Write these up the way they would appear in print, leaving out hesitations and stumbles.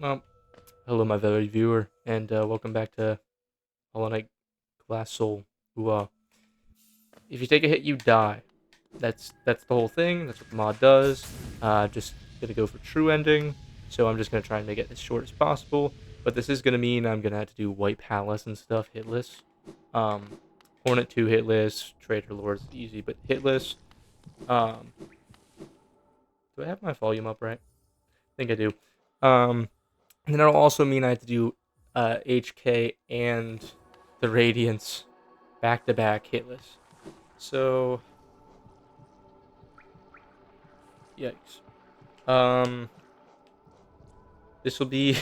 Well, hello, my valued viewer, and welcome back to Hollow Knight GlassSoul. Who, if you take a hit, you die. That's the whole thing. That's what the mod does. Just gonna go for true ending. So I'm just gonna try and make it as short as possible. But this is gonna mean I'm gonna have to do White Palace and stuff hitless. Um, Hornet 2 hitless. Traitor Lord's easy, but hitless. Um, do I have my volume up right? I think I do. Um, And then it'll also mean I have to do HK and the Radiance back to back hitless. So, yikes. Um, this will be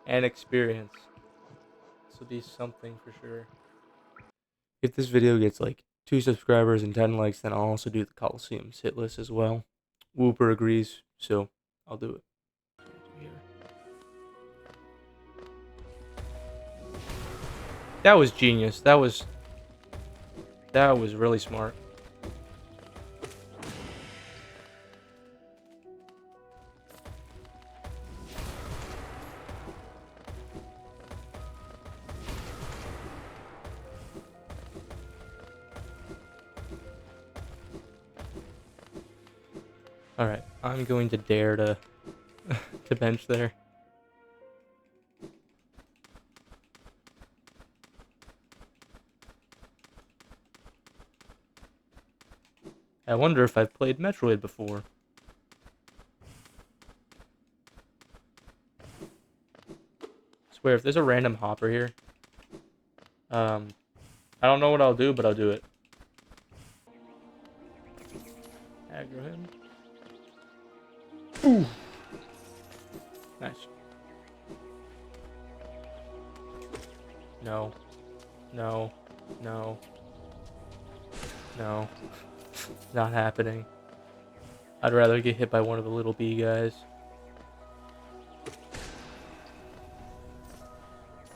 an experience. This will be something for sure. If this video gets like 2 subscribers and 10 likes, then I'll also do the Coliseum's hitless as well. Whooper agrees, so I'll do it. That was genius. That was really smart. All right, I'm going to dare to to bench there. I wonder if I've played Metroid before. Swear, if there's a random hopper here, um, I don't know what I'll do, but I'll do it. Aggro him. Ooh. Nice. No. No. No. No. Not happening. I'd rather get hit by one of the little bee guys.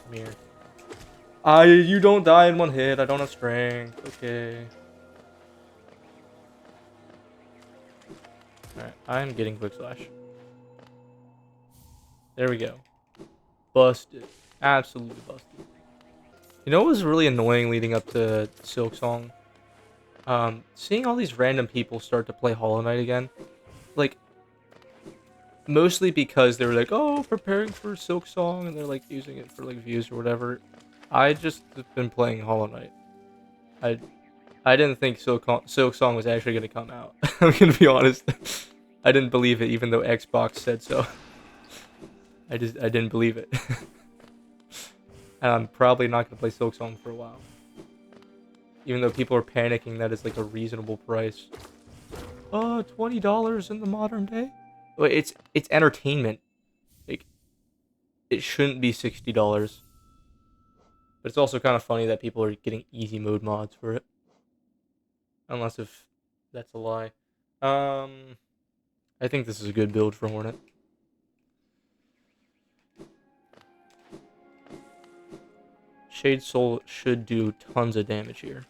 Come here. You don't die in one hit. I don't have strength. Okay. Alright, I'm getting quick slash. There we go. Busted. Absolutely busted. You know what was really annoying leading up to Silk Song? Seeing all these random people start to play Hollow Knight again. Like, mostly because they were like, oh, preparing for Silk Song, and they're like using it for like views or whatever. I just have been playing Hollow Knight. I I didn't think Silk Song was actually gonna come out. I'm gonna be honest. I didn't believe it, even though Xbox said so. I didn't believe it. And I'm probably not gonna play Silk Song for a while. Even though people are panicking that it's like a reasonable price. $20 in the modern day? Well, it's entertainment. Like, it shouldn't be $60. But it's also kind of funny that people are getting easy mode mods for it. Unless if that's a lie. I think this is a good build for Hornet. Shade Soul should do tons of damage here.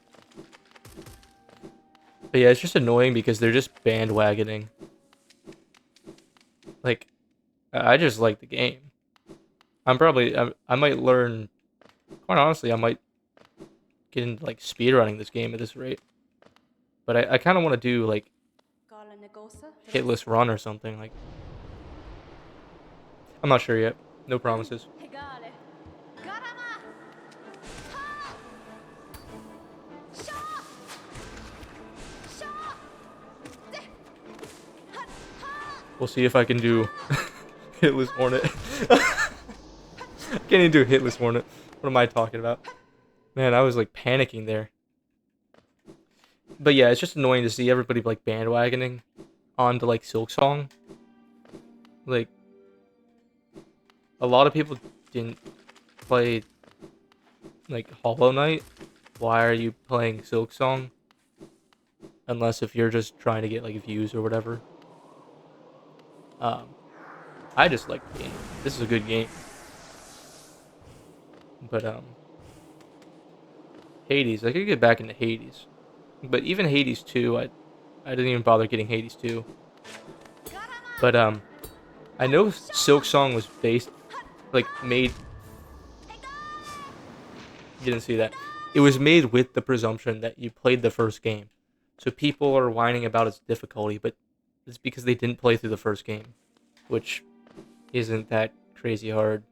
But yeah, it's just annoying because they're just bandwagoning. Like, I just like the game. I might learn, quite honestly, I might get into like speedrunning this game at this rate. But I kind of want to do like hitless run or something. Like, I'm not sure yet. No promises. We'll see if I can do hitless Hornet. Can't even do hitless Hornet. What am I talking about? Man, I was like panicking there. But yeah, it's just annoying to see everybody like bandwagoning onto like Silk Song. Like, a lot of people didn't play like Hollow Knight. Why are you playing Silk Song? Unless if you're just trying to get like views or whatever. Um, I just like the game. This is a good game. But Hades, I could get back into Hades. But even Hades 2, I didn't even bother getting Hades 2. But I know Silk Song was based, like, made. You didn't see that. It was made with the presumption that you played the first game. So people are whining about its difficulty, but it's because they didn't play through the first game, which isn't that crazy hard.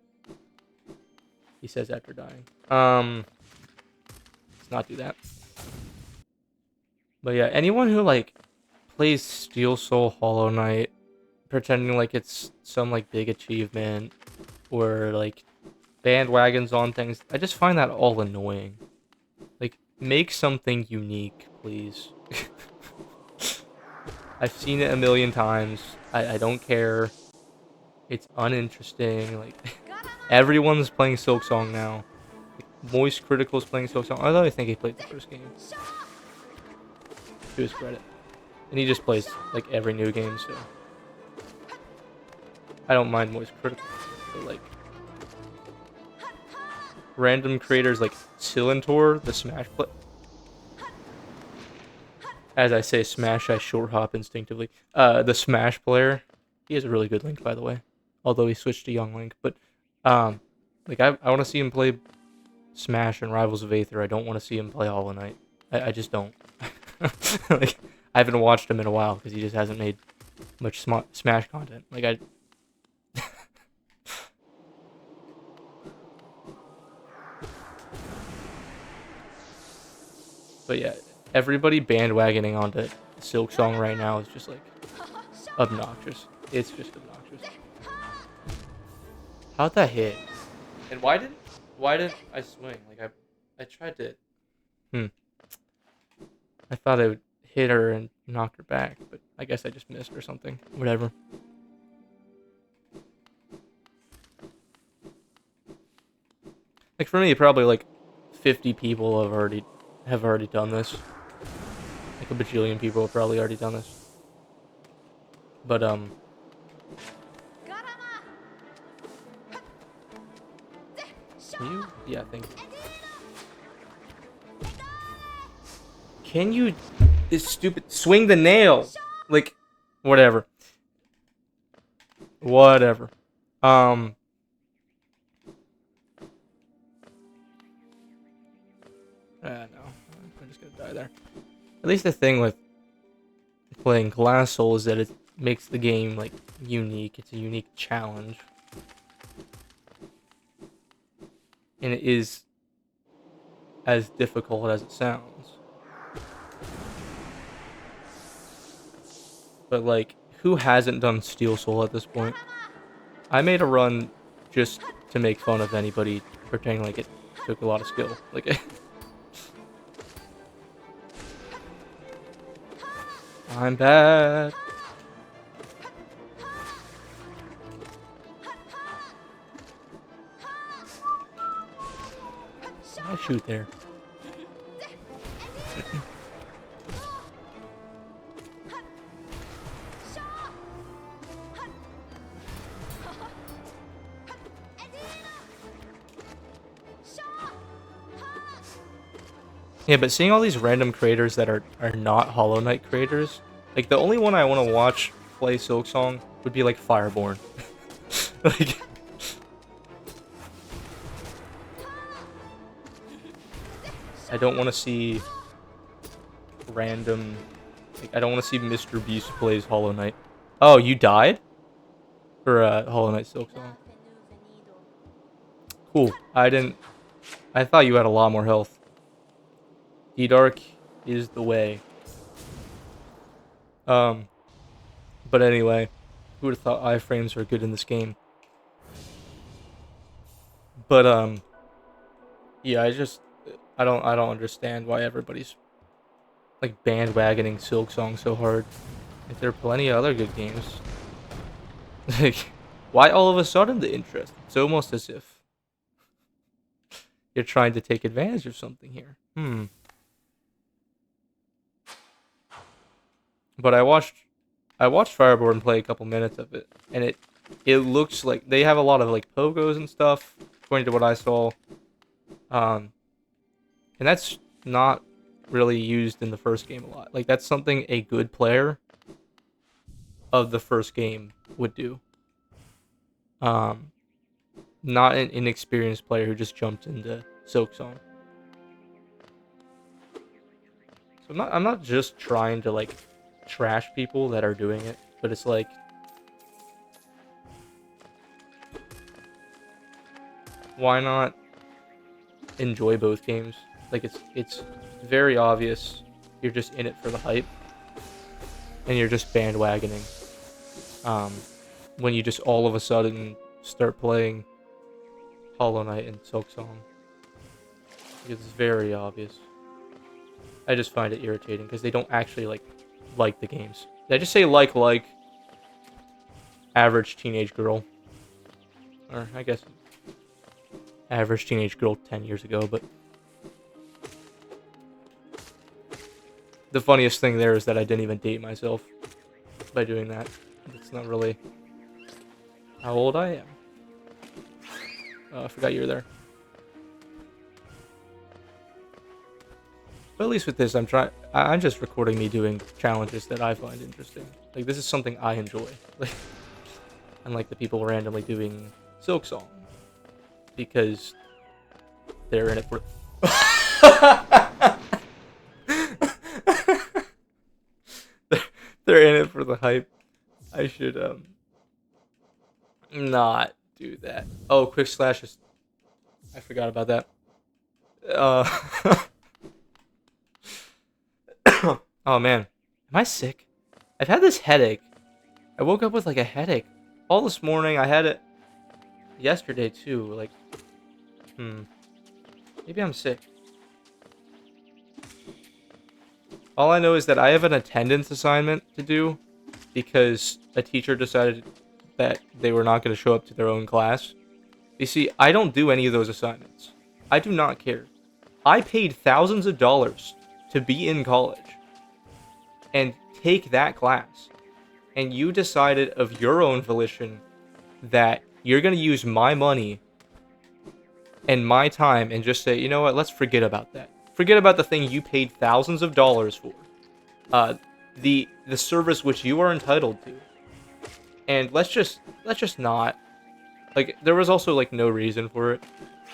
He says after dying. Let's not do that. But yeah, anyone who like plays Steel Soul Hollow Knight pretending like it's some like big achievement or like bandwagons on things, I just find that all annoying. Like, make something unique, please. I've seen it a million times. I don't care. It's uninteresting. Like, everyone's playing Silk Song now. Like, Moist Critical's playing Silk Song. Although I think he played the first game, to his credit. And he just plays, like, every new game, so... I don't mind Moist Critical. But, like... Random creators like Silentor, the Smash play... As I say Smash, I short hop instinctively. The Smash player, he has a really good Link, by the way. Although he switched to Young Link, but like I want to see him play Smash and Rivals of Aether. I don't want to see him play Hollow Knight. I just don't. Like I haven't watched him in a while because he just hasn't made much Smash content. Like I. But yeah, everybody bandwagoning onto Silk Song right now is just like obnoxious. It's just obnoxious. How'd that hit? And why didn't I swing? Like I tried to. I thought I would hit her and knock her back, but I guess I just missed or something. Whatever. Like for me, probably like 50 people have already done this. Like a bajillion people have probably already done this. But can you? Yeah, thank you. Can you? This stupid swing the nail. Like, whatever. Whatever. No, I'm just gonna die there. At least the thing with playing GlassSoul is that it makes the game like unique. It's a unique challenge, and it is as difficult as it sounds. But like, who hasn't done Steel Soul at this point? I made a run just to make fun of anybody pretending like it took a lot of skill. Like, I'm bad. I shoot there. Yeah, but seeing all these random creators that are not Hollow Knight creators, like the only one I want to watch play Silk Song would be like Fireborn. Like, I don't want to see random. Like, I don't want to see Mr. Beast plays Hollow Knight. Oh, you died for Hollow Knight Silk Song. Cool. I didn't. I thought you had a lot more health. D-Dark is the way. But anyway, who would have thought iframes are good in this game? But yeah, I don't understand why everybody's like bandwagoning Silk Song so hard. If there are plenty of other good games. Like, why all of a sudden the interest? It's almost as if you're trying to take advantage of something here. But I watched Fireborn play a couple minutes of it, and it looks like they have a lot of like pogos and stuff, according to what I saw. And that's not really used in the first game a lot. Like that's something a good player of the first game would do. Um, not an inexperienced player who just jumped into Silksong. So I'm not just trying to like trash people that are doing it, but it's like why not enjoy both games? Like it's very obvious you're just in it for the hype and you're just bandwagoning. Um, when you just all of a sudden start playing Hollow Knight and Silksong, it's very obvious. I just find it irritating because they don't actually like the games. They just say like average teenage girl, or I guess average teenage girl 10 years ago. But the funniest thing there is that I didn't even date myself by doing that. It's not really how old I am. I forgot you were there. But at least with this, I'm just recording me doing challenges that I find interesting. Like, this is something I enjoy. Like, unlike the people randomly doing Silksong. Because they're in it for... they're in it for the hype. I should, not do that. Oh, quick slashes. I forgot about that. Oh man, am I sick? I've had this headache. I woke up with like a headache all this morning. I had it yesterday too. Like, maybe I'm sick. All I know is that I have an attendance assignment to do because a teacher decided that they were not going to show up to their own class. You see, I don't do any of those assignments. I do not care. I paid thousands of dollars to be in college and take that class. And you decided of your own volition that you're going to use my money and my time and just say, you know what, let's forget about that. Forget about the thing you paid thousands of dollars for. The service which you are entitled to. And let's just not. Like, there was also, like, no reason for it,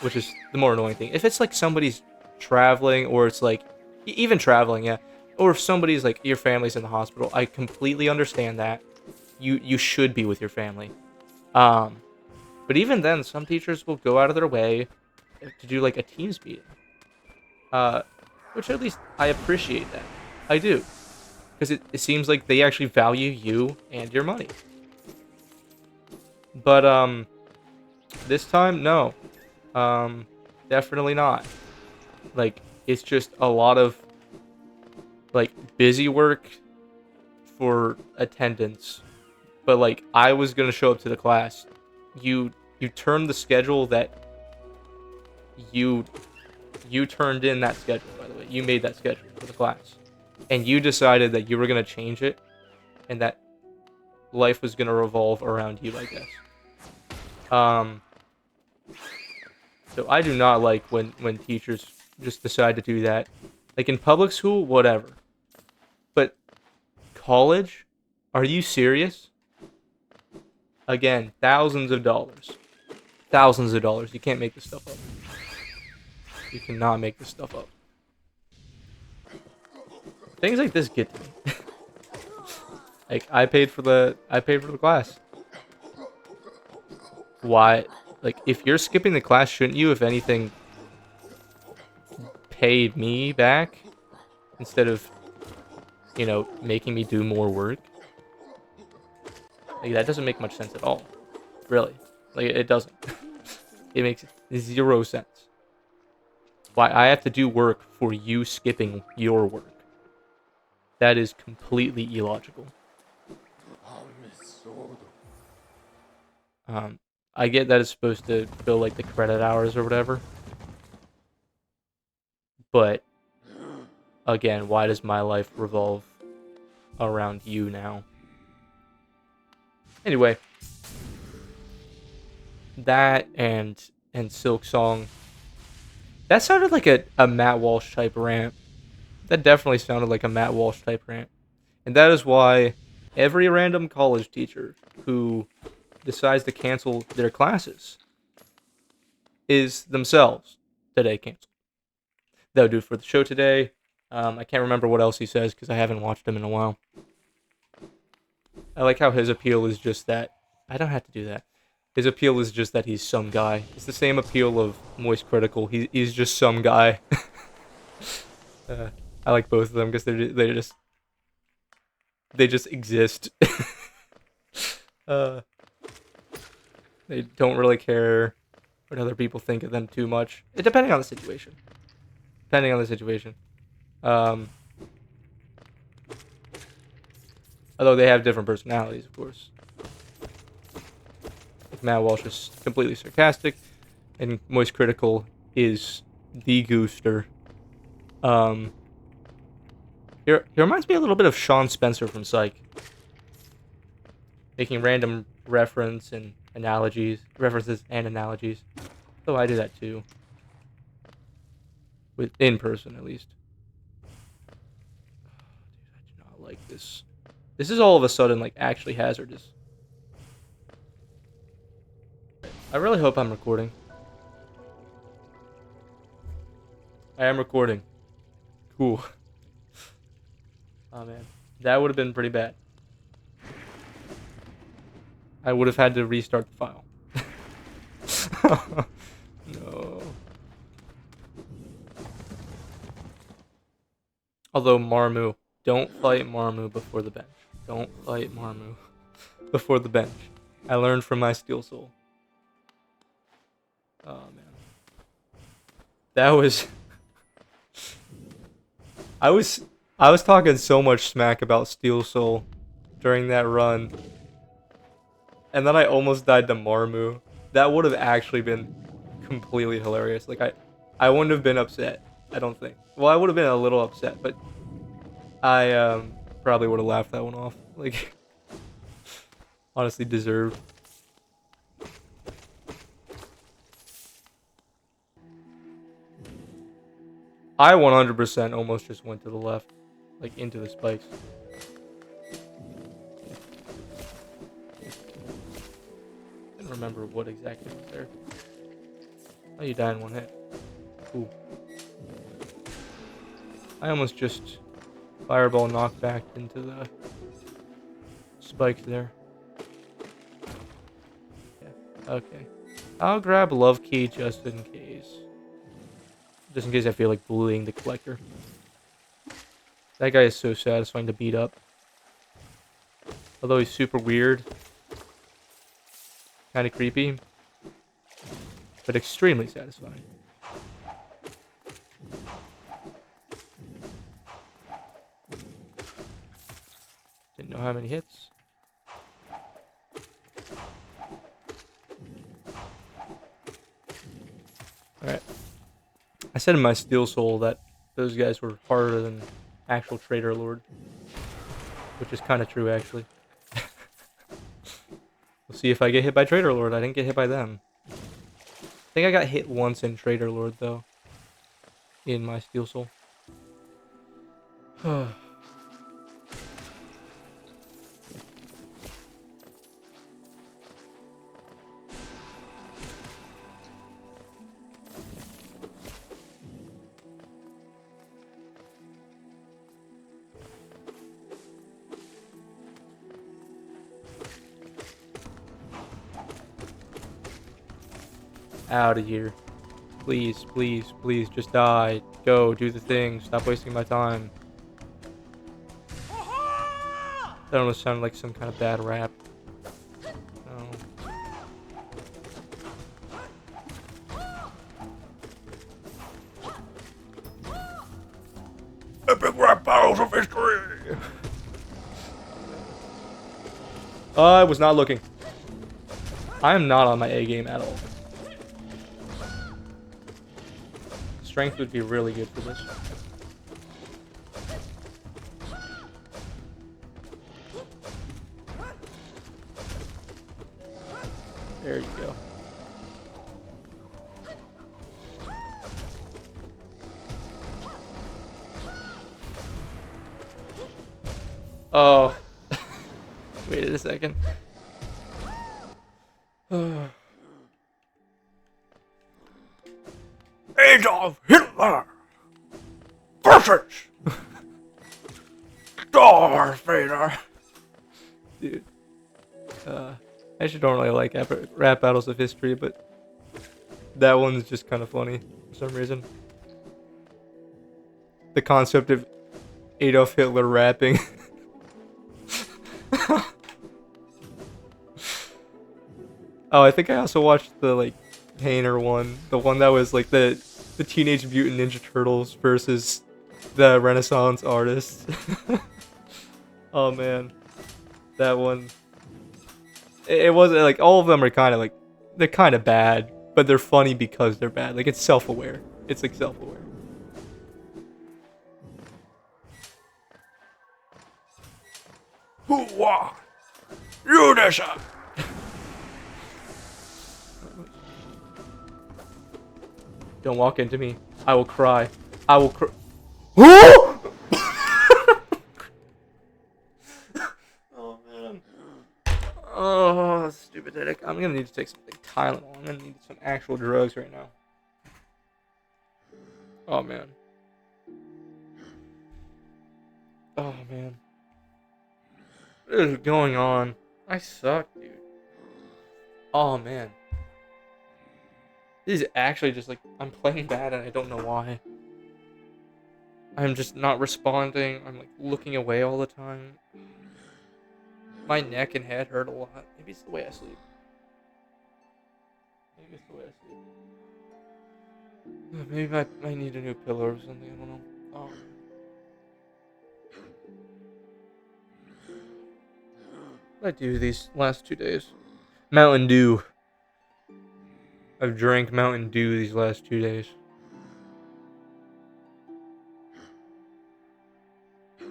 which is the more annoying thing. If it's, like, somebody's traveling, or it's, like, even traveling, yeah, or if somebody's, like, your family's in the hospital, I completely understand that. You should be with your family. But even then, some teachers will go out of their way to do, like, a Teams meeting. Which at least I appreciate that. I do. Because it seems like they actually value you and your money. But, this time, no. Definitely not. Like, it's just a lot of, like, busy work for attendance. But, like, I was gonna show up to the class. You turned the schedule that you turned in that schedule, by the way. You made that schedule for the class. And you decided that you were gonna change it, and that life was gonna revolve around you, I guess. So I do not like when teachers just decide to do that. Like, in public school, whatever. But college? Are you serious? Again, thousands of dollars. Thousands of dollars. You can't make this stuff up. You cannot make this stuff up. Things like this get to me. Like, I paid for the class. Why? Like, if you're skipping the class, shouldn't you, if anything, pay me back instead of, you know, making me do more work? Like, that doesn't make much sense at all. Really. Like, it doesn't. It makes 0 sense. Why I have to do work for you skipping your work. That is completely illogical. I get that it's supposed to fill, like, the credit hours or whatever. But, again, why does my life revolve around you now? Anyway. That and Silksong. That sounded like a Matt Walsh type rant. That definitely sounded like a Matt Walsh type rant. And that is why every random college teacher who decides to cancel their classes is themselves today canceled. That would do it for the show today. I can't remember what else he says because I haven't watched him in a while. I like how his appeal is just that. I don't have to do that. His appeal is just that he's some guy. It's the same appeal of Moist Critical. He's just some guy. I like both of them because they just exist. uh, they don't really care what other people think of them too much. Depending on the situation. Depending on the situation. Although they have different personalities, of course. Like Matt Walsh is completely sarcastic, and Moist Critical is the gooster. He reminds me a little bit of Sean Spencer from Psych. Making random references and analogies. So I do that too. In person, at least. Dude, I do not like this. This is all of a sudden, like, actually hazardous. I really hope I'm recording. I am recording. Cool. Oh, man. That would have been pretty bad. I would have had to restart the file. No. Although Marmu, don't fight Marmu before the bench. Don't fight Marmu before the bench. I learned from my Steel Soul. Oh man. That was I was talking so much smack about Steel Soul during that run. And then I almost died to Marmu. That would have actually been completely hilarious. Like I wouldn't have been upset, I don't think. Well, I would have been a little upset, but I probably would have laughed that one off. Like honestly deserved. I 100% almost just went to the left, like into the spikes. Didn't remember what exactly was there. Oh, you die in one hit. Cool. I almost just fireball knocked back into the spikes there. Yeah, okay. I'll grab Love Key just in case. Just in case I feel like bullying the collector. That guy is so satisfying to beat up. Although he's super weird. Kind of creepy. But extremely satisfying. Didn't know how many hits. Alright. I said in my Steel Soul that those guys were harder than actual Trader Lord. Which is kind of true, actually. We'll see if I get hit by Trader Lord. I didn't get hit by them. I think I got hit once in Trader Lord, though. In my Steel Soul. Out of here. Please, please, please, just die. Go, do the thing. Stop wasting my time. That almost sounded like some kind of bad rap. No. Epic rap battles of history! I was not looking. I am not on my A game at all. Strength would be really good for this. There you go. Oh. Wait a second. Adolf Hitler versus Darth Vader. Dude, I actually don't really like rap battles of history, but that one's just kind of funny for some reason. The concept of Adolf Hitler rapping. Oh, I think I also watched the like Painter one, the one that was like the Teenage Mutant Ninja Turtles versus the Renaissance artists. Oh man, that one. It wasn't like all of them are kind of like they're kind of bad, but they're funny because they're bad. Like it's self-aware. It's like self-aware. Who won? You decide. Don't walk into me. I will cry. I will cry. Oh man. Oh, stupid headache. I'm gonna need to take something Tylenol. I'm gonna need some actual drugs right now. Oh man. Oh man. What is going on? I suck, dude. Oh man. This is actually just like I'm playing bad and I don't know why. I'm just not responding. I'm like looking away all the time. My neck and head hurt a lot. Maybe it's the way I sleep. Maybe it's the way I sleep. Maybe I need a new pillow or something. I don't know. Oh. What did I do these last 2 days? Mountain Dew. I've drank Mountain Dew these last 2 days.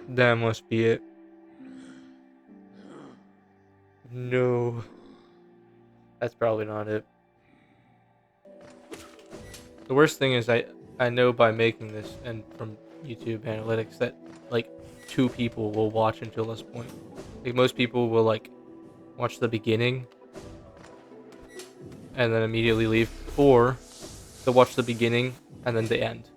That must be it. No. That's probably not it. The worst thing is I know by making this and from YouTube analytics that like 2 people will watch until this point. Like most people will like watch the beginning and then immediately leave, or they'll watch the beginning and then the end.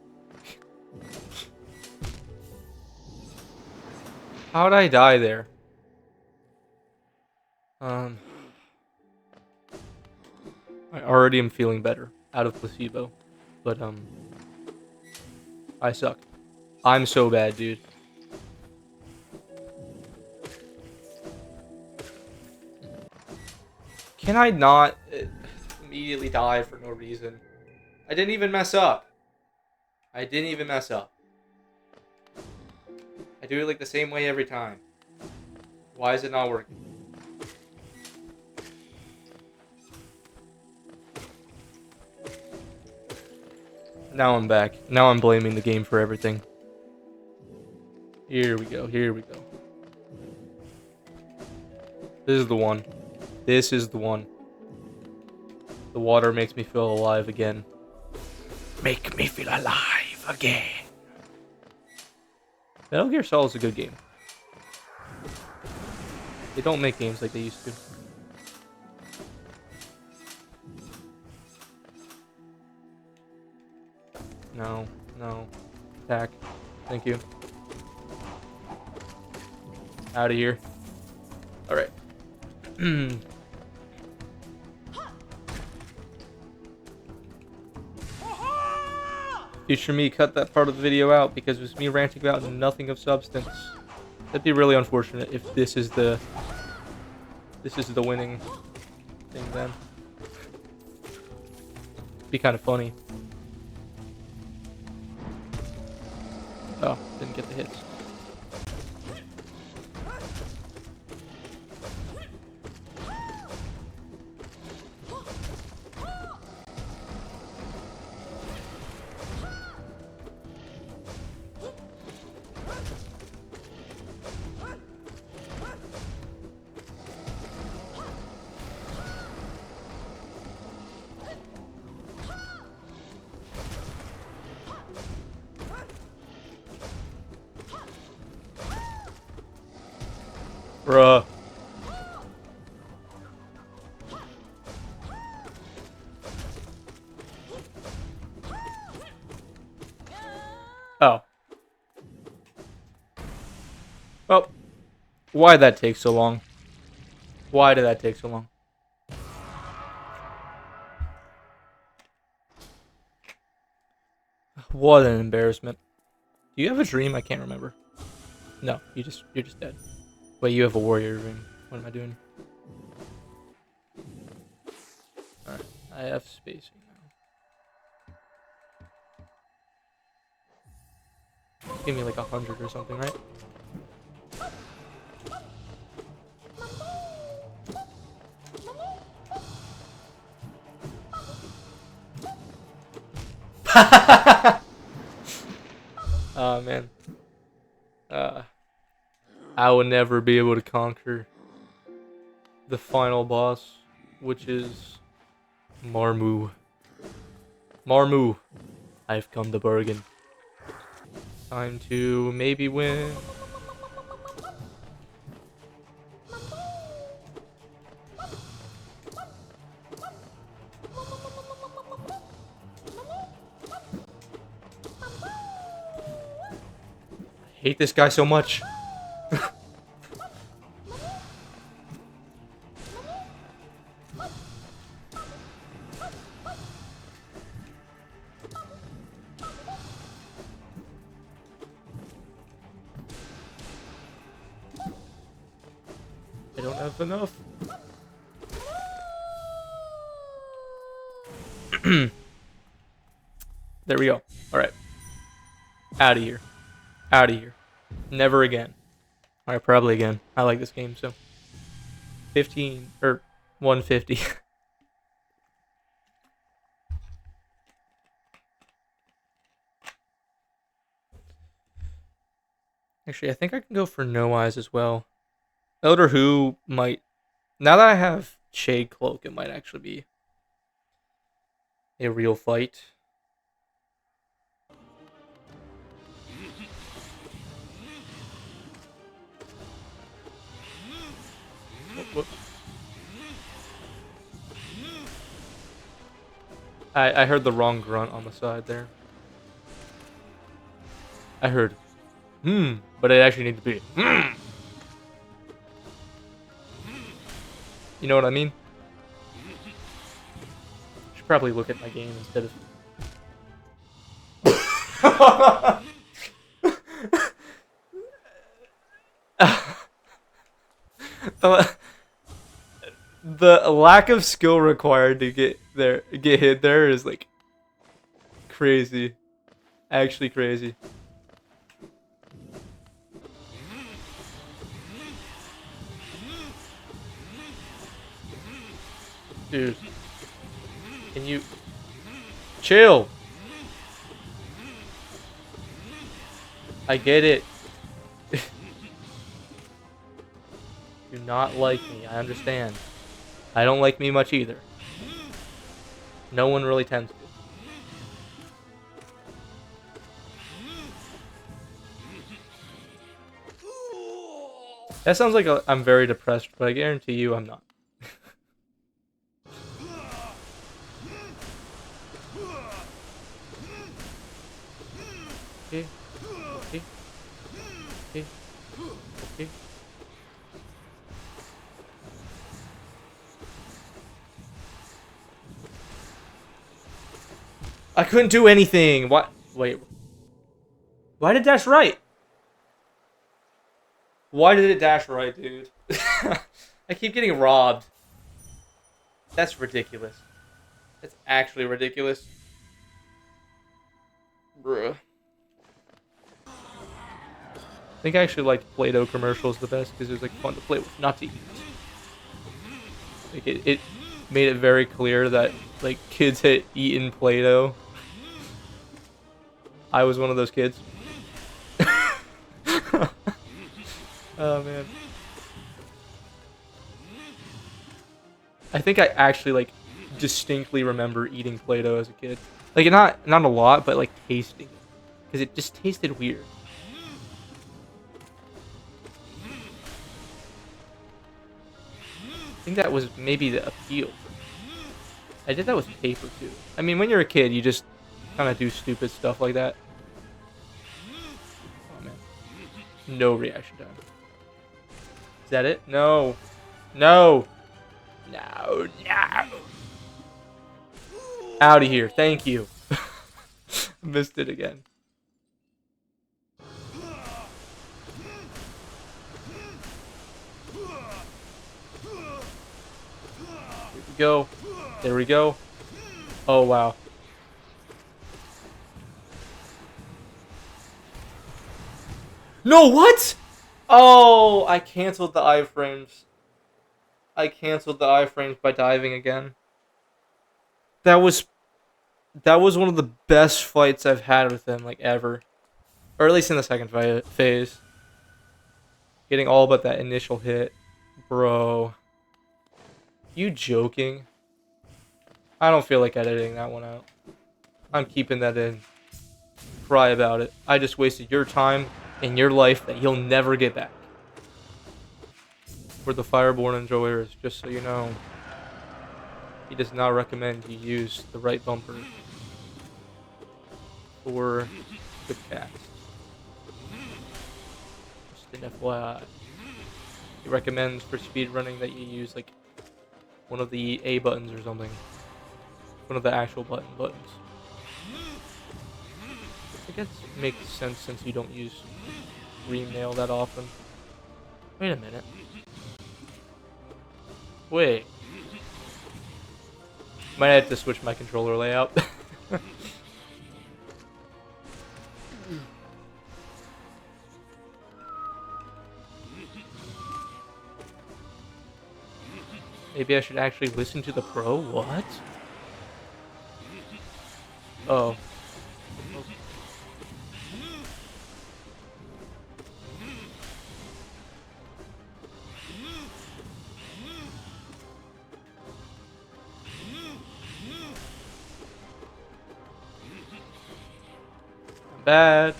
How'd I die there? I already am feeling better out of placebo, but I suck. I'm so bad, dude. Can I not immediately die for no reason? I didn't even mess up. I didn't even mess up. I do it like the same way every time. Why is it not working? Now I'm back. Now I'm blaming the game for everything. Here we go. Here we go. This is the one. This is the one. The water makes me feel alive again. Make me feel alive again. Metal Gear Solid is a good game. They don't make games like they used to. No, no. Attack. Thank you. Out of here. Alright. Future me, cut that part of the video out because it was me ranting about nothing of substance. That'd be really unfortunate if this is the winning thing then. Be kind of funny. Oh, didn't get the hits. Bruh. Why did that take so long? Why did that take so long? What an embarrassment. Do you have a dream? I can't remember. No, you're just dead. Wait, you have a warrior dream. What am I doing? Alright, I have spacing now. Give me like 100 or something, right? Oh man. I will never be able to conquer the final boss, which is Marmu. Marmu, I've come to bargain. Time to maybe win. I hate this guy so much. I don't have enough. There we go. Alright. Out of here. Out of here. Never again. Alright, probably again. I like this game, so. 15, or 150. Actually, I think I can go for no eyes as well. Elder Who might... Now that I have Shade Cloak, it might actually be a real fight. Whoop. I heard the wrong grunt on the side there. I heard, but it actually needs to be, You know what I mean? Should probably look at my game instead of... the lack of skill required to get hit there is like crazy. Actually crazy. Dude. Can you chill? I get it. Do not like me, I understand. I don't like me much either. No one really tends to. That sounds like I'm very depressed, but I guarantee you I'm not. Okay. Okay. Okay. Okay. I couldn't do anything. What? Wait. Why did it dash right? Why did it dash right, dude? I keep getting robbed. That's ridiculous. That's actually ridiculous. Bruh. I think I actually liked Play-Doh commercials the best because it was like fun to play with, not to eat. Like it made it very clear that like kids had eaten Play-Doh. I was one of those kids. Oh man. I think I actually like distinctly remember eating Play-Doh as a kid. Like not a lot, but like tasting it. Because it just tasted weird. I think that was maybe the appeal. I did that with paper too. I mean, when you're a kid, you just kind of do stupid stuff like that. Oh man. No reaction time. Is that it? No. No. No. No. Out of here. Thank you. Missed it again. Here we go. There we go. Oh, wow. No, what? Oh, I canceled the iframes. I canceled the iframes by diving again. That was one of the best fights I've had with him, like, ever. Or at least in the second phase. Getting all but that initial hit. Bro. You joking? I don't feel like editing that one out. I'm keeping that in. Cry about it. I just wasted your time and your life that you'll never get back. For the Fireborn enjoyers, just so you know, he does not recommend you use the right bumper for good cast. Just an FYI. He recommends for speedrunning that you use like one of the A buttons or something. One of the actual buttons. I guess it makes sense since you don't use remail that often. Wait a minute. Wait. Might have to switch my controller layout. Maybe I should actually listen to the pro? What? Oh. Bad.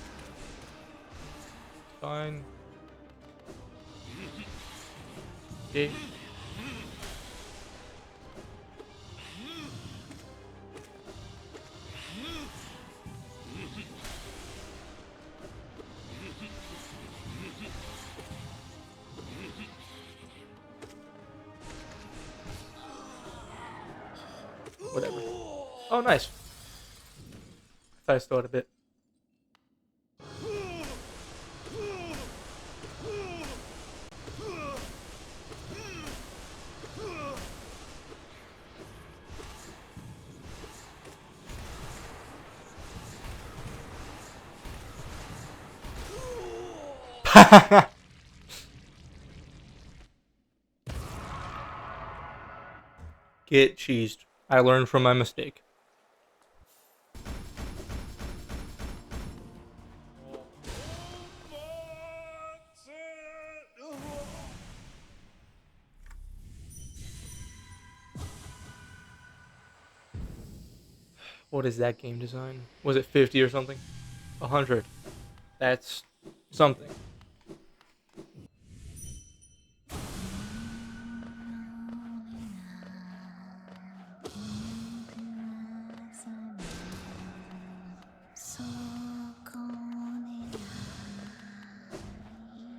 Fine. Okay. Whatever. Oh, nice. I thought I still had a bit. Get cheesed. I learned from my mistake. What is that game design? Was it 50 or something? 100. That's something.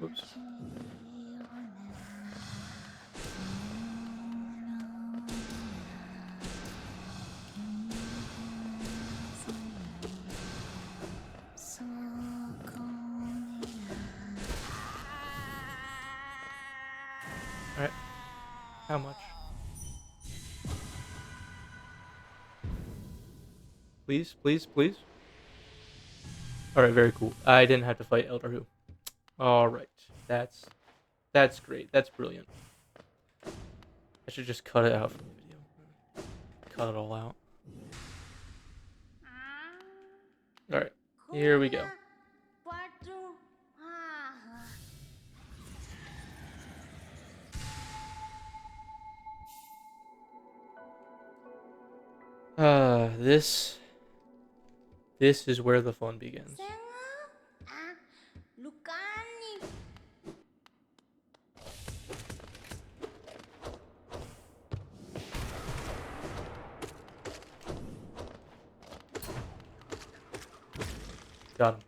Whoops. Alright. How much? Please, please, please. Alright, very cool. I didn't have to fight Elder Who. Alright. That's great. That's brilliant. I should just cut it out from the video. Cut it all out. Alright. Here we go. This is where the fun begins. Got him.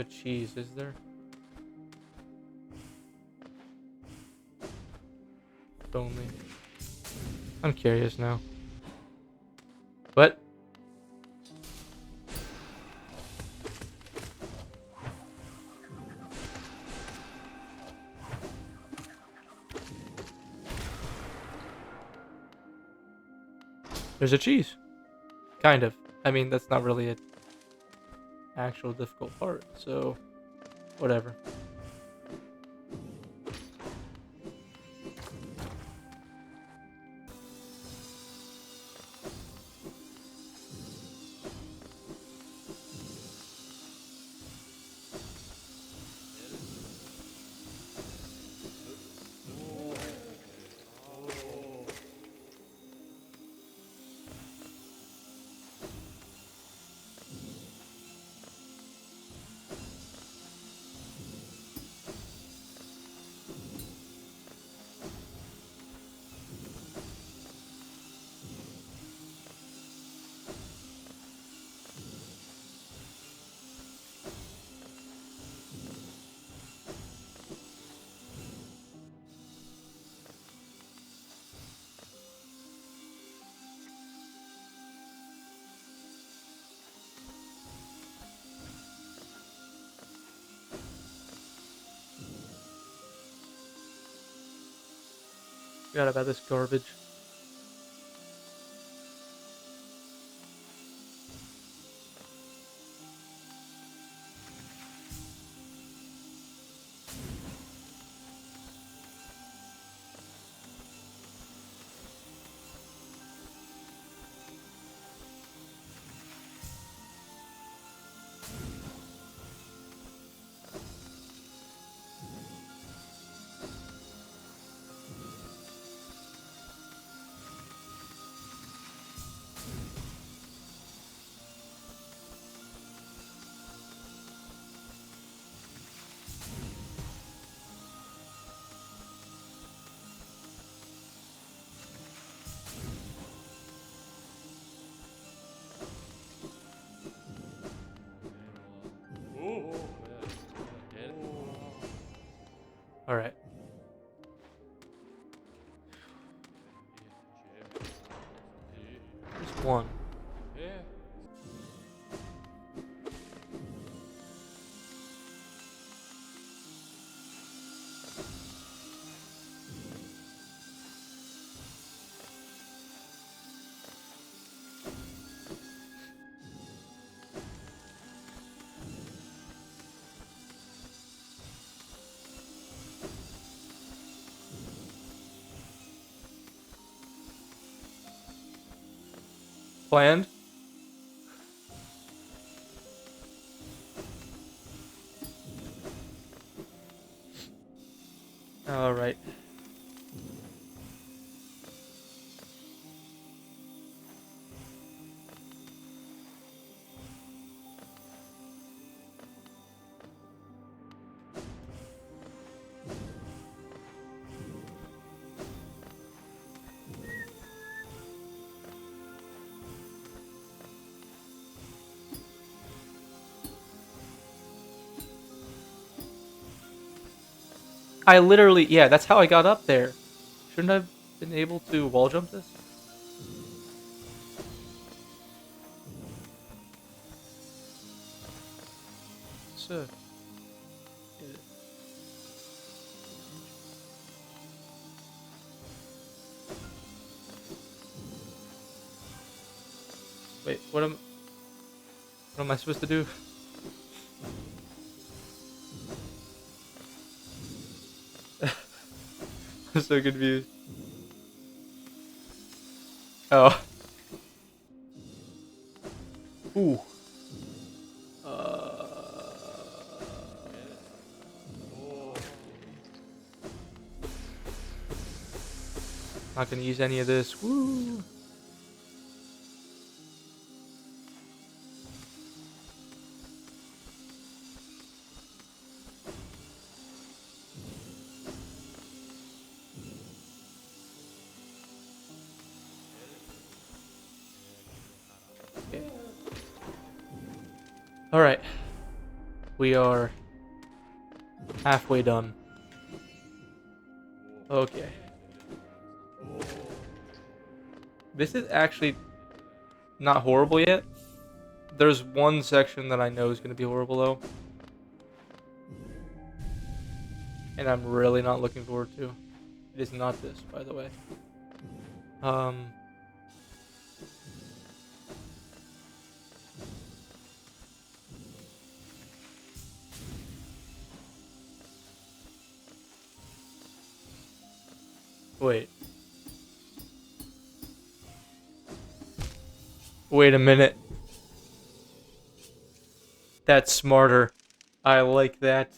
No cheese, is there? If only. I'm curious now. What? There's a cheese. Kind of. I mean, that's not really an actual difficult part, so whatever. Forgot about this garbage. Alright. Just one. Planned? Alright. I literally, yeah, that's how I got up there. Shouldn't I have been able to wall jump this? So, wait, what am I supposed to do? I'm so confused. Oh. Ooh. Not gonna use any of this. Woo. Okay. All right. We are halfway done. Okay. This is actually not horrible yet. There's one section that I know is going to be horrible, though. And I'm really not looking forward to. It is not this, by the way. Wait. Wait a minute. That's smarter. I like that.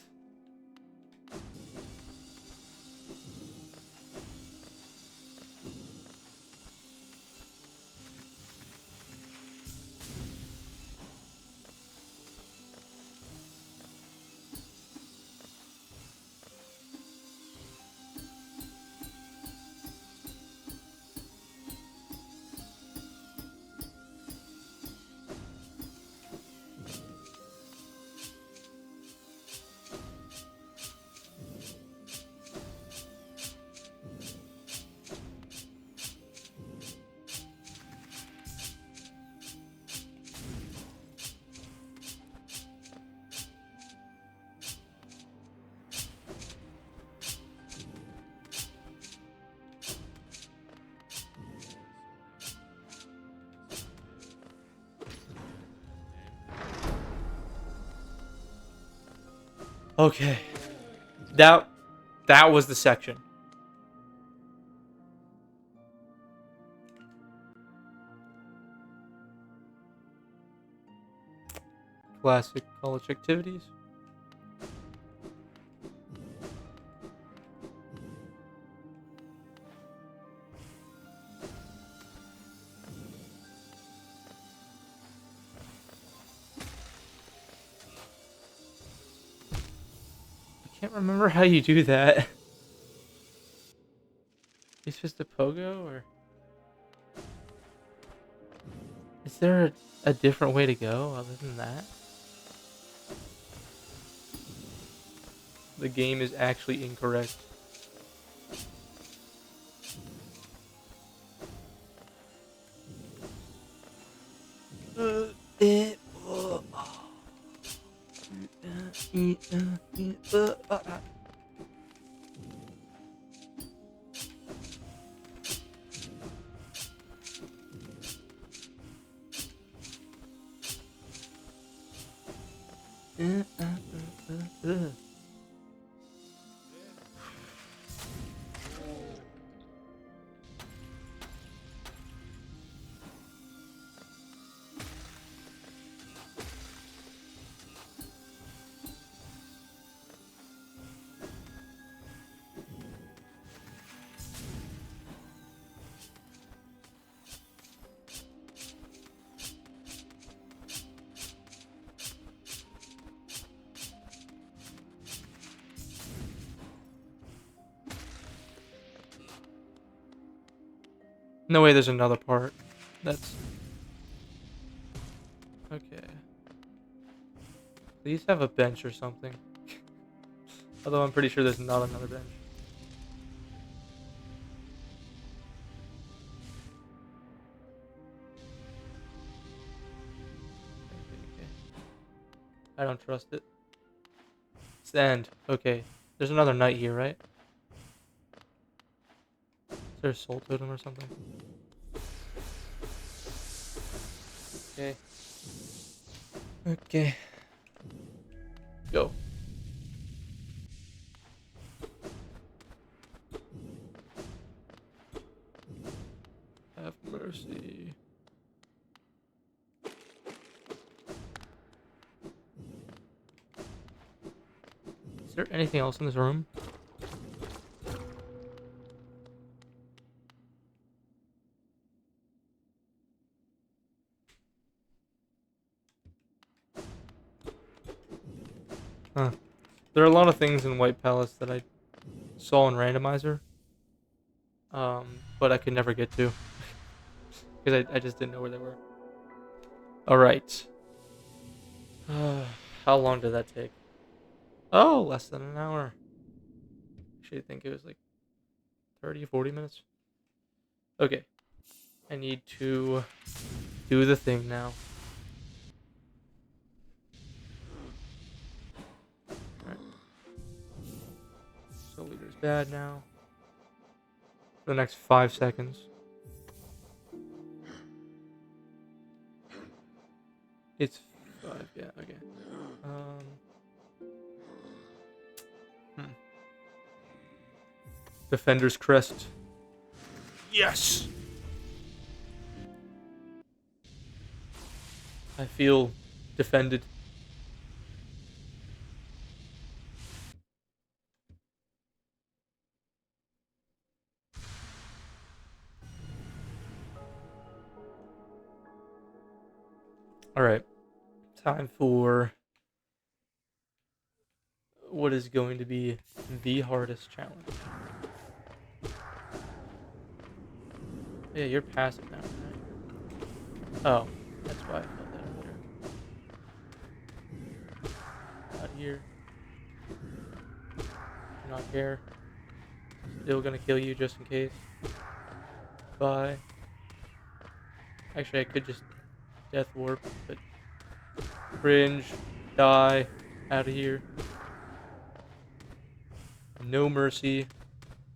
Okay. That was the section. Classic college activities. I can't remember how you do that. It's just a pogo, or is there a different way to go other than that? The game is actually incorrect. No way, there's another part. That's... Okay. Please have a bench or something. Although I'm pretty sure there's not another bench. Okay. I don't trust it. It's the end. Okay. There's another knight here, right? Is there a soul totem or something? Okay. Okay. Go. Have mercy. Is there anything else in this room? Huh. There are a lot of things in White Palace that I saw in Randomizer, but I could never get to because I just didn't know where they were. All right. How long did that take? Oh, less than an hour. Actually, I think it was like 30, 40 minutes. Okay. I need to do the thing now. Alright. Soul Eater's bad now. For the next 5 seconds. It's 5, yeah, okay. Hmm. Defender's Crest. Yes! I feel defended. Alright. Time for what is going to be the hardest challenge. Yeah, you're passive now, right? Oh, that's why I felt that earlier. Out of here. Do not care. Still gonna kill you just in case. Bye. Actually, I could just death warp, but cringe, die, out of here. No mercy,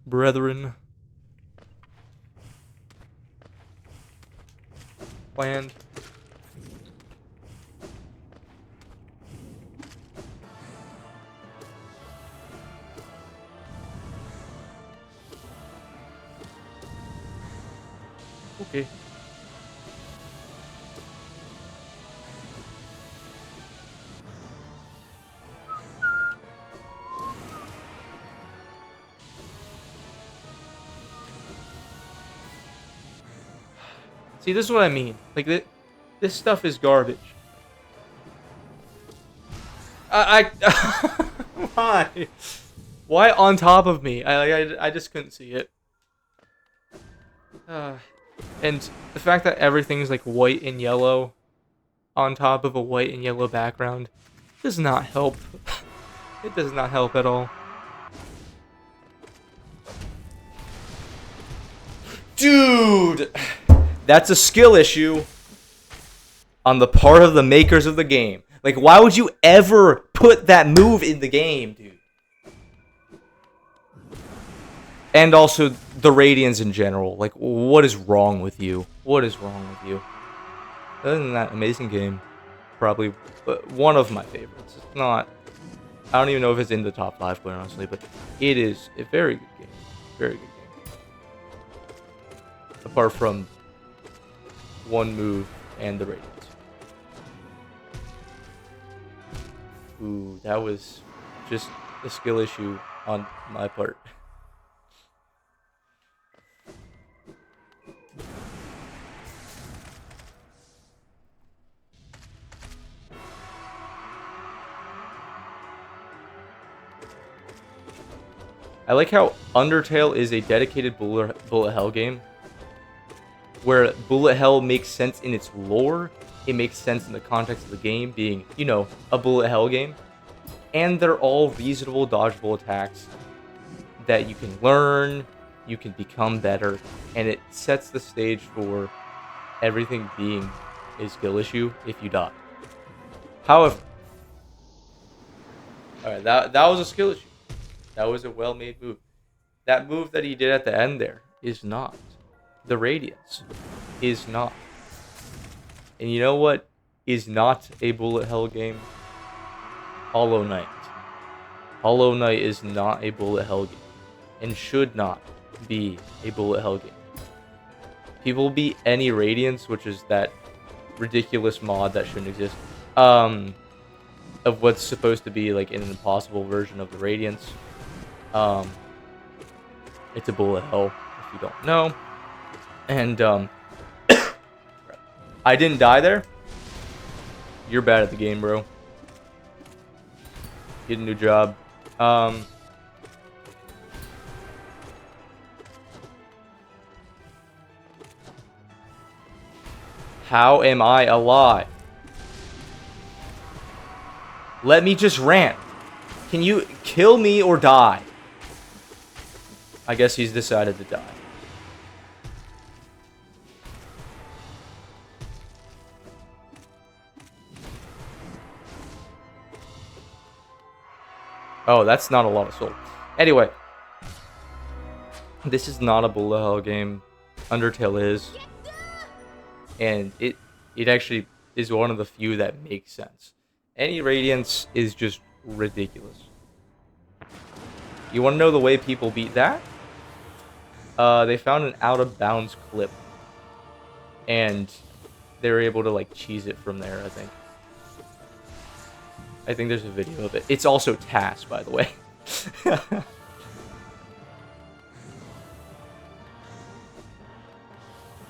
brethren. Planned. Okay. See, this is what I mean. Like, this stuff is garbage. Why? Why on top of me? I just couldn't see it. And the fact that everything's like white and yellow on top of a white and yellow background does not help. It does not help at all. Dude! That's a skill issue on the part of the makers of the game. Like, why would you ever put that move in the game, dude? And also, the Radiants in general. Like, what is wrong with you? What is wrong with you? Other than that, amazing game. Probably one of my favorites. It's not... I don't even know if it's in the top 5, quite honestly, but it is a very good game. Very good game. Apart from one move and the Radiants. Ooh, that was just a skill issue on my part. I like how Undertale is a dedicated bullet hell game, where bullet hell makes sense in its lore, it makes sense in the context of the game being, you know, a bullet hell game, and they're all reasonable dodgeable attacks that you can learn, you can become better, and it sets the stage for everything being a skill issue if you die. However, alright, that was a skill issue. That was a well-made move. That move that he did at the end there is not. The Radiance is not. And you know what is not a bullet hell game? Hollow Knight. Hollow Knight is not a bullet hell game. And should not be a bullet hell game. People beat any Radiance, which is that ridiculous mod that shouldn't exist. Of what's supposed to be like an impossible version of the Radiance. It's a bullet hell, if you don't know. And, I didn't die there. You're bad at the game, bro. Get a new job. How am I alive? Let me just rant. Can you kill me or die? I guess he's decided to die. Oh, that's not a lot of soul. Anyway. This is not a bullet hell game. Undertale is. And it actually is one of the few that makes sense. Any Radiance is just ridiculous. You want to know the way people beat that? They found an out-of-bounds clip. And they were able to, like, cheese it from there, I think. I think there's a video of it. It's also TAS, by the way.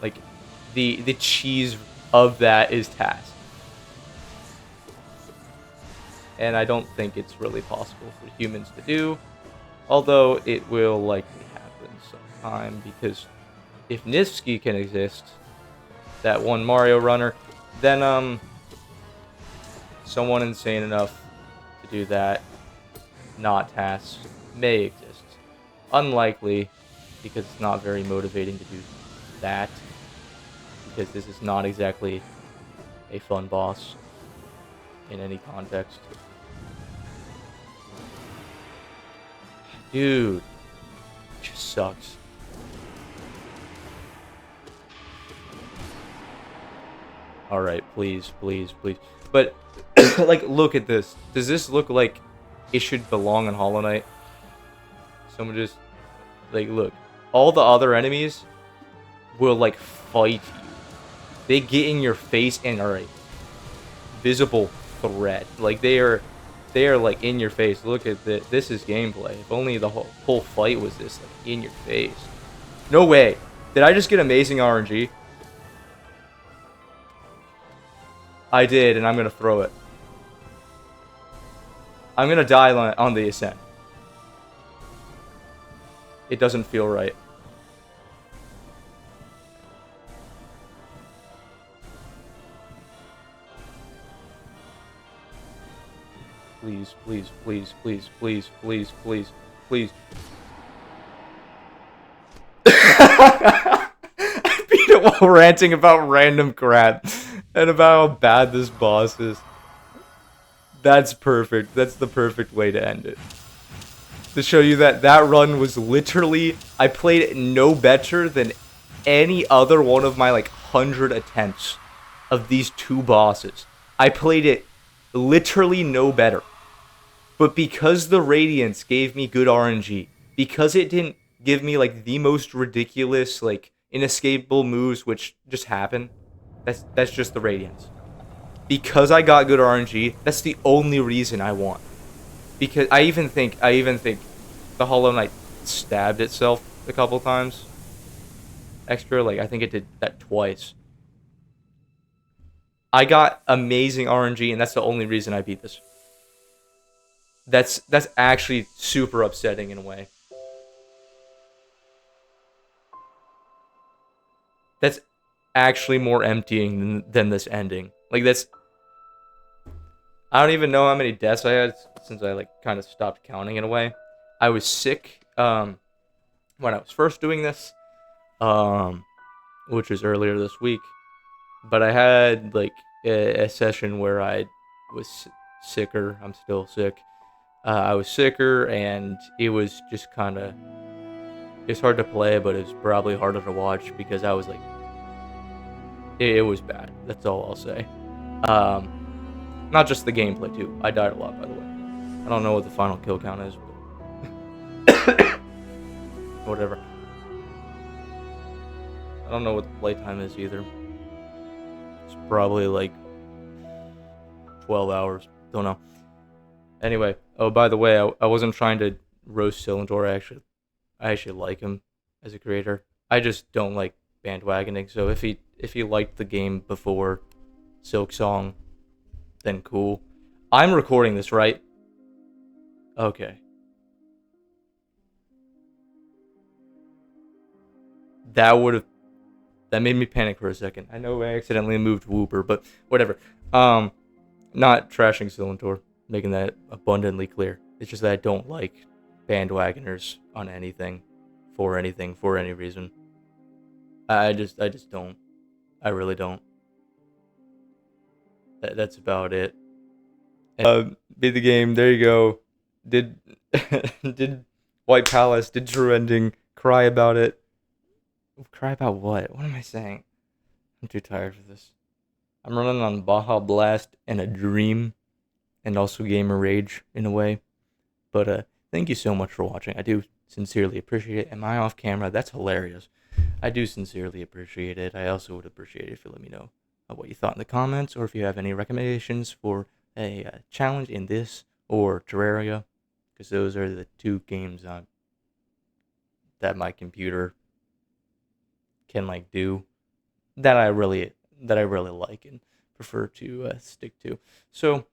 Like, the cheese of that is TAS. And I don't think it's really possible for humans to do. Although, it will likely happen sometime. Because if Nifsky can exist, that one Mario runner, then, someone insane enough to do that, not TAS, may exist. Unlikely, because it's not very motivating to do that. Because this is not exactly a fun boss in any context. Dude, it just sucks. Alright, please, please, please. But, like, look at this. Does this look like it should belong in Hollow Knight? Someone just, like, look. All the other enemies will, like, fight you. They get in your face and are a visible threat. Like, they are like, in your face. Look at this. This is gameplay. If only the whole fight was this, like, in your face. No way. Did I just get amazing RNG? I did, and I'm gonna throw it. I'm gonna die on the ascent. It doesn't feel right. Please, please, please, please, please, please, please, please. I beat it while ranting about random crap and about how bad this boss is. That's perfect. That's the perfect way to end it. To show you that that run was literally... I played it no better than any other one of my, like, 100 attempts of these two bosses. I played it literally no better. But because the Radiance gave me good RNG, because it didn't give me, like, the most ridiculous, like, inescapable moves which just happen, that's just the Radiance. Because I got good RNG, that's the only reason I won. Because I even think the Hollow Knight stabbed itself a couple times. Extra, like, I think it did that twice. I got amazing RNG, and that's the only reason I beat this. That's actually super upsetting in a way. That's actually more emptying than this ending. Like, that's... I don't even know how many deaths I had since I, like, kind of stopped counting in a way. I was sick when I was first doing this, which was earlier this week. But I had, like, a session where I was sicker. I'm still sick. I was sicker, and it was just kind of... It's hard to play, but it was probably harder to watch because I was, like... It was bad. That's all I'll say. Not just the gameplay, too. I died a lot, by the way. I don't know what the final kill count is, but... Whatever. I don't know what the playtime is, either. It's probably, like... 12 hours. Don't know. Anyway. Oh, by the way, I wasn't trying to roast Cylinder. I actually like him as a creator. I just don't like bandwagoning, so if he liked the game before Silk Song, then cool. I'm recording this, right? Okay. That made me panic for a second. I know I accidentally moved Whooper, but whatever. Not trashing Cylinder. making that abundantly clear. It's just that I don't like bandwagoners on anything, for any reason. I just don't. I really don't. That's about it. Beat the game. There you go. Did did White Palace? Did True Ending? Cry about it? Cry about what? What am I saying? I'm too tired for this. I'm running on Baja Blast and a dream, and also Gamer Rage in a way. But thank you so much for watching. I do sincerely appreciate it. Am I off camera? That's hilarious. I do sincerely appreciate it. I also would appreciate it if you let me know what you thought in the comments, or if you have any recommendations for a challenge in this or Terraria, because those are the two games that my computer can like do that I really like and prefer to stick to. So,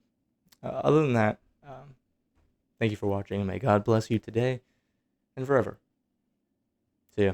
other than that, thank you for watching, and may God bless you today and forever. See ya.